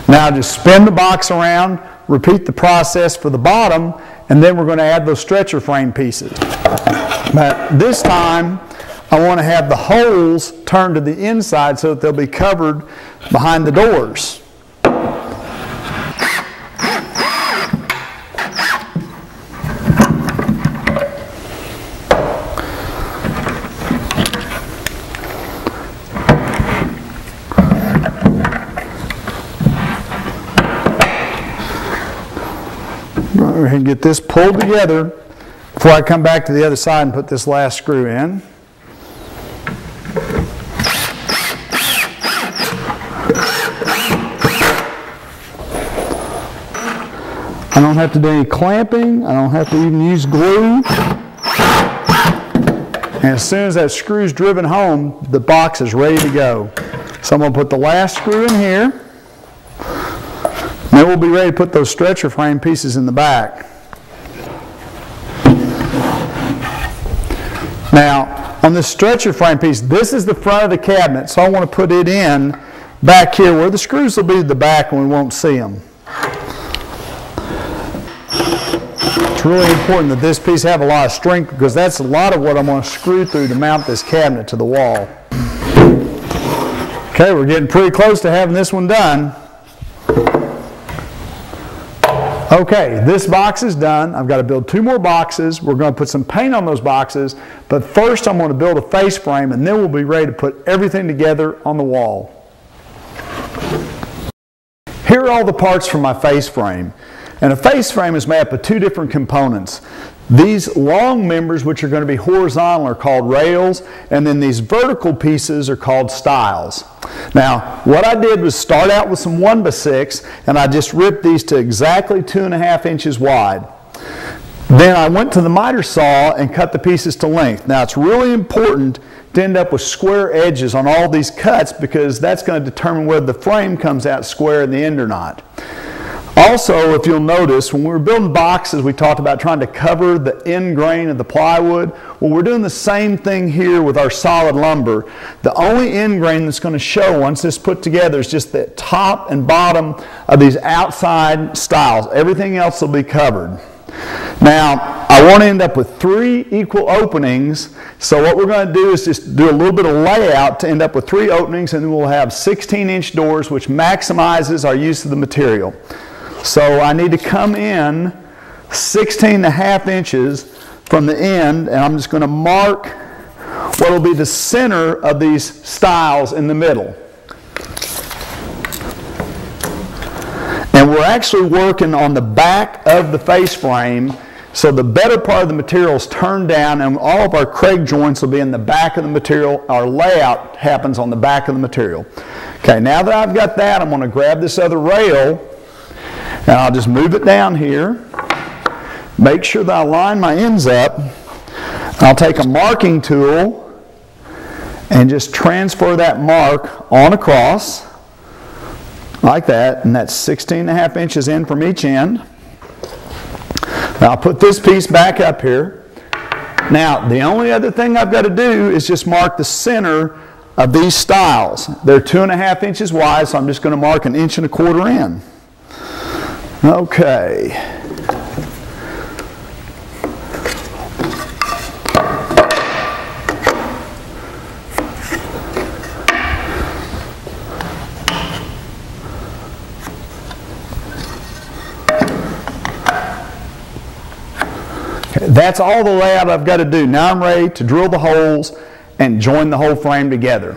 Now just spin the box around, repeat the process for the bottom, and then we're going to add those stretcher frame pieces. But this time, I want to have the holes turned to the inside so that they'll be covered behind the doors. Go ahead and get this pulled together before I come back to the other side and put this last screw in. I don't have to do any clamping. I don't have to even use glue. And as soon as that screw is driven home, the box is ready to go. So I'm going to put the last screw in here. Then we'll be ready to put those stretcher frame pieces in the back. Now, on this stretcher frame piece, this is the front of the cabinet, so I want to put it in back here where the screws will be at the back and we won't see them. It's really important that this piece have a lot of strength because that's a lot of what I'm going to screw through to mount this cabinet to the wall. Okay, we're getting pretty close to having this one done. Okay, this box is done. I've got to build 2 more boxes. We're going to put some paint on those boxes, but first I'm going to build a face frame and then we'll be ready to put everything together on the wall. Here are all the parts for my face frame. And a face frame is made up of 2 different components. These long members, which are going to be horizontal, are called rails, and then these vertical pieces are called stiles. Now, what I did was start out with some 1x6, and I just ripped these to exactly 2.5 inches wide. Then I went to the miter saw and cut the pieces to length. Now, it's really important to end up with square edges on all these cuts because that's going to determine whether the frame comes out square in the end or not. Also, if you'll notice, when we were building boxes, we talked about trying to cover the end grain of the plywood. Well, we're doing the same thing here with our solid lumber. The only end grain that's going to show once this is put together is just the top and bottom of these outside stiles. Everything else will be covered. Now, I want to end up with 3 equal openings, so what we're going to do is just do a little bit of layout to end up with 3 openings, and then we'll have 16-inch doors, which maximizes our use of the material. So I need to come in 16.5 inches from the end, and I'm just going to mark what will be the center of these stiles in the middle. And we're actually working on the back of the face frame, so the better part of the material is turned down, and all of our Kreg joints will be in the back of the material. Our layout happens on the back of the material. Okay, now that I've got that, I'm going to grab this other rail, and I'll just move it down here. Make sure that I line my ends up. I'll take a marking tool and just transfer that mark on across like that, and that's 16.5 inches in from each end. Now I'll put this piece back up here. Now the only other thing I've got to do is just mark the center of these stiles. They're 2.5 inches wide, so I'm just going to mark 1.25 inches in. Okay. That's all the layout I've got to do. Now I'm ready to drill the holes and join the whole frame together.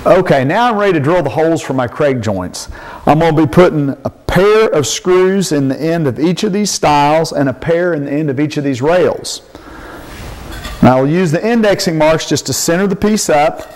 Okay, now I'm ready to drill the holes for my Kreg joints. I'm going to be putting a pair of screws in the end of each of these stiles and a pair in the end of each of these rails. Now I'll use the indexing marks just to center the piece up.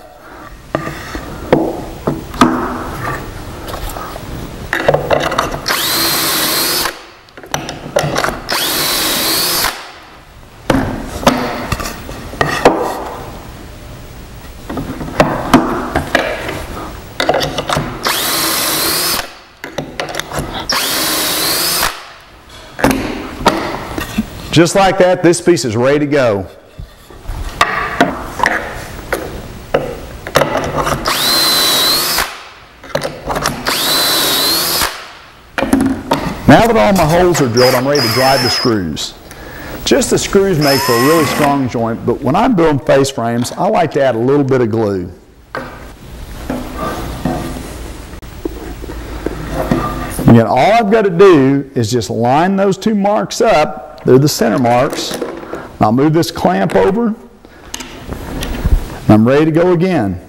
Just like that, this piece is ready to go. Now that all my holes are drilled, I'm ready to drive the screws. Just the screws make for a really strong joint, but when I'm building face frames, I like to add a little bit of glue. Again, all I've got to do is just line those two marks up. They're the center marks. I'll move this clamp over, and I'm ready to go again.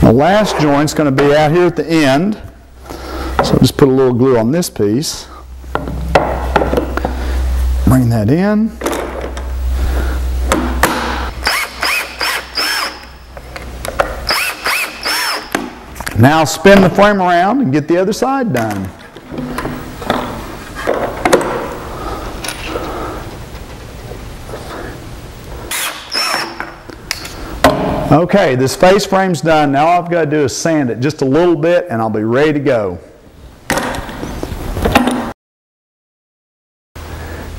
The last joint's going to be out here at the end, so I'll just put a little glue on this piece. Bring that in. Now spin the frame around and get the other side done. Okay, this face frame's done. Now all I've got to do is sand it just a little bit and I'll be ready to go.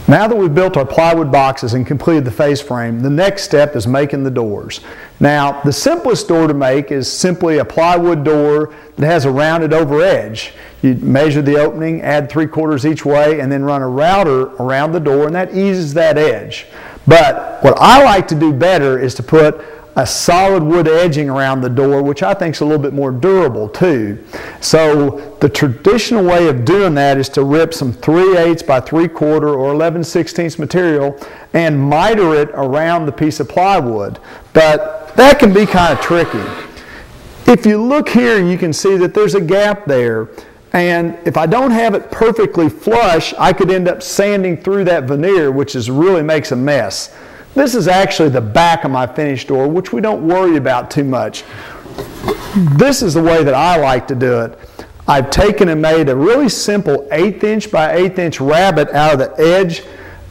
Now that we've built our plywood boxes and completed the face frame, the next step is making the doors. Now, the simplest door to make is simply a plywood door that has a rounded over edge. You measure the opening, add 3/4 each way, and then run a router around the door, and that eases that edge. But what I like to do better is to put a solid wood edging around the door, which I think is a little bit more durable too. So the traditional way of doing that is to rip some 3/8 by 3/4 or 11/16 material and miter it around the piece of plywood. But that can be kind of tricky. If you look here, you can see that there's a gap there. And if I don't have it perfectly flush, I could end up sanding through that veneer, which really makes a mess. This is actually the back of my finished door, which we don't worry about too much. This is the way that I like to do it. I've taken and made a really simple 1/8" by 1/8" rabbet out of the edge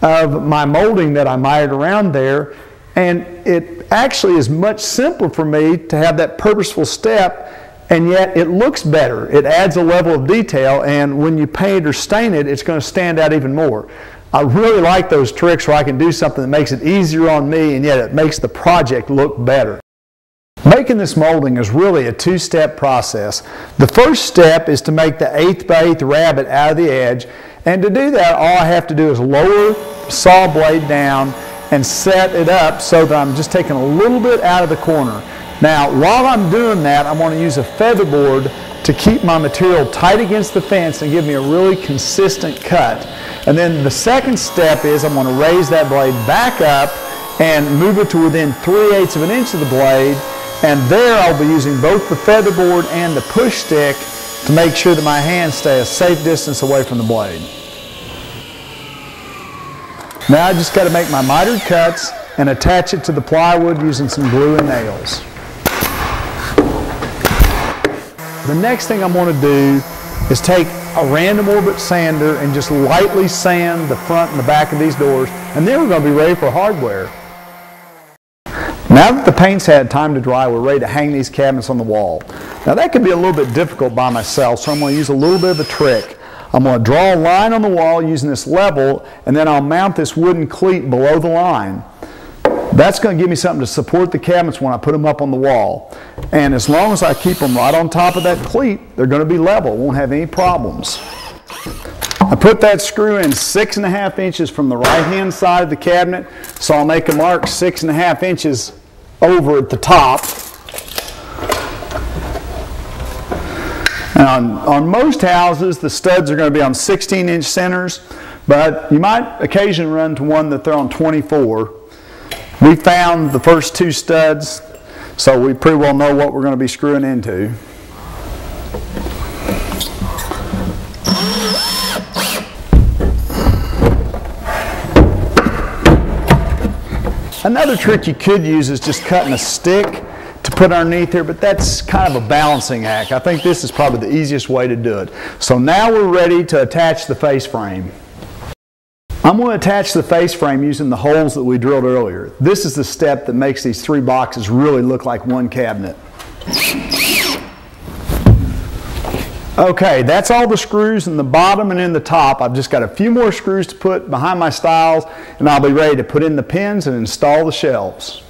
of my molding that I mitered around there. And it actually is much simpler for me to have that purposeful step, and yet it looks better. It adds a level of detail, and when you paint or stain it, it's going to stand out even more. I really like those tricks where I can do something that makes it easier on me, and yet it makes the project look better. Making this molding is really a two-step process. The first step is to make the 1/8 by 1/8 rabbet out of the edge, and to do that, all I have to do is lower the saw blade down and set it up so that I'm just taking a little bit out of the corner. Now, while I'm doing that, I'm going to use a feather board to keep my material tight against the fence and give me a really consistent cut. And then the second step is I'm going to raise that blade back up and move it to within 3/8 of an inch of the blade, and there I'll be using both the feather board and the push stick to make sure that my hands stay a safe distance away from the blade. Now I just got to make my mitered cuts and attach it to the plywood using some glue and nails. The next thing I'm going to do is take a random orbit sander and just lightly sand the front and the back of these doors, and then we're going to be ready for hardware. Now that the paint's had time to dry, we're ready to hang these cabinets on the wall. Now that can be a little bit difficult by myself, so I'm going to use a little bit of a trick. I'm going to draw a line on the wall using this level, and then I'll mount this wooden cleat below the line. That's going to give me something to support the cabinets when I put them up on the wall. And as long as I keep them right on top of that cleat, they're going to be level, won't have any problems. I put that screw in 6.5 inches from the right-hand side of the cabinet, so I'll make a mark 6.5 inches over at the top. And on most houses, the studs are going to be on 16-inch centers, but you might occasionally run to one that they're on 24. We found the first 2 studs, so we pretty well know what we're going to be screwing into. Another trick you could use is just cutting a stick to put underneath here, but that's kind of a balancing act. I think this is probably the easiest way to do it. So now we're ready to attach the face frame. I'm going to attach the face frame using the holes that we drilled earlier. This is the step that makes these 3 boxes really look like one cabinet. Okay, that's all the screws in the bottom and in the top. I've just got a few more screws to put behind my stiles, and I'll be ready to put in the pins and install the shelves.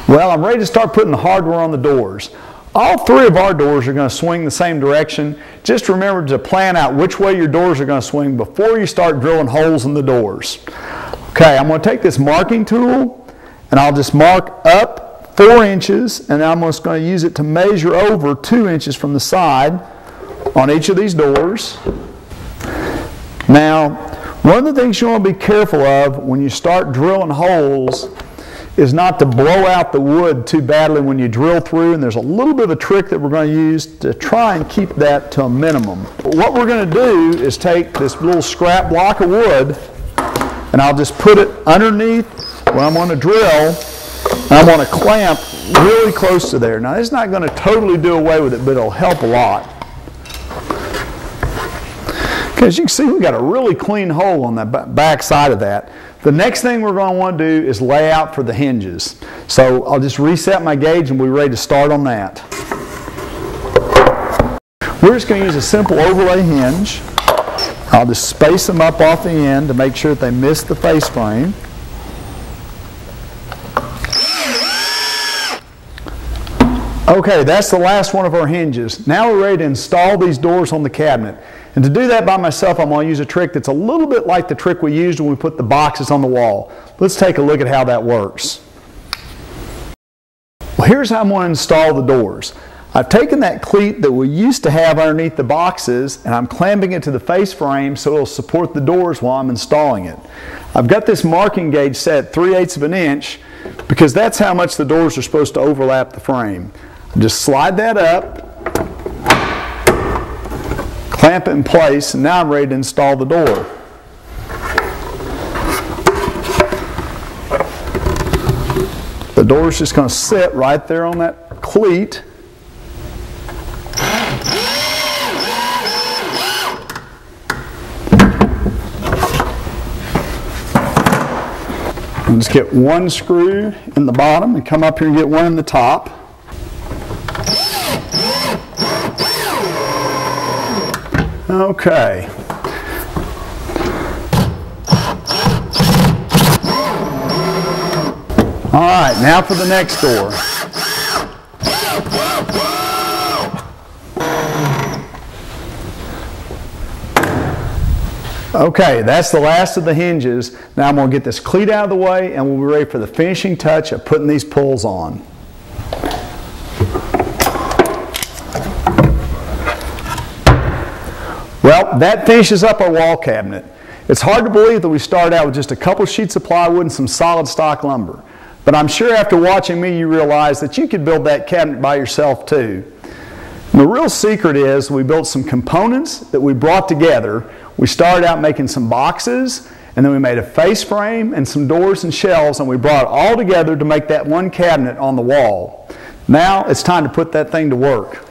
Well, I'm ready to start putting the hardware on the doors. All three of our doors are going to swing the same direction. Just remember to plan out which way your doors are going to swing before you start drilling holes in the doors. Okay, I'm going to take this marking tool and I'll just mark up 4 inches, and I'm just going to use it to measure over 2 inches from the side on each of these doors. Now, one of the things you want to be careful of when you start drilling holes is not to blow out the wood too badly when you drill through, and there's a little bit of a trick that we're going to use to try and keep that to a minimum. What we're going to do is take this little scrap block of wood, and I'll just put it underneath where I'm going to drill, and I'm going to clamp really close to there. Now, this is not going to totally do away with it, but it'll help a lot. Okay, as you can see, we've got a really clean hole on the back side of that. The next thing we're going to want to do is lay out for the hinges. So I'll just reset my gauge and we'll be ready to start on that. We're just going to use a simple overlay hinge. I'll just space them up off the end to make sure that they miss the face frame. Okay, that's the last one of our hinges. Now we're ready to install these doors on the cabinet. And to do that by myself, I'm going to use a trick that's a little bit like the trick we used when we put the boxes on the wall. Let's take a look at how that works. Well, here's how I'm going to install the doors. I've taken that cleat that we used to have underneath the boxes, and I'm clamping it to the face frame so it'll support the doors while I'm installing it. I've got this marking gauge set 3/8 of an inch because that's how much the doors are supposed to overlap the frame. Just slide that up, clamp it in place, and now I'm ready to install the door. The door is just going to sit right there on that cleat. And just get one screw in the bottom and come up here and get one in the top. Okay. All right, now for the next door. Okay, that's the last of the hinges. Now I'm going to get this cleat out of the way and we'll be ready for the finishing touch of putting these pulls on. Well, that finishes up our wall cabinet. It's hard to believe that we started out with just a couple sheets of plywood and some solid stock lumber. But I'm sure after watching me you realize that you could build that cabinet by yourself too. And the real secret is we built some components that we brought together. We started out making some boxes, and then we made a face frame and some doors and shelves, and we brought it all together to make that one cabinet on the wall. Now it's time to put that thing to work.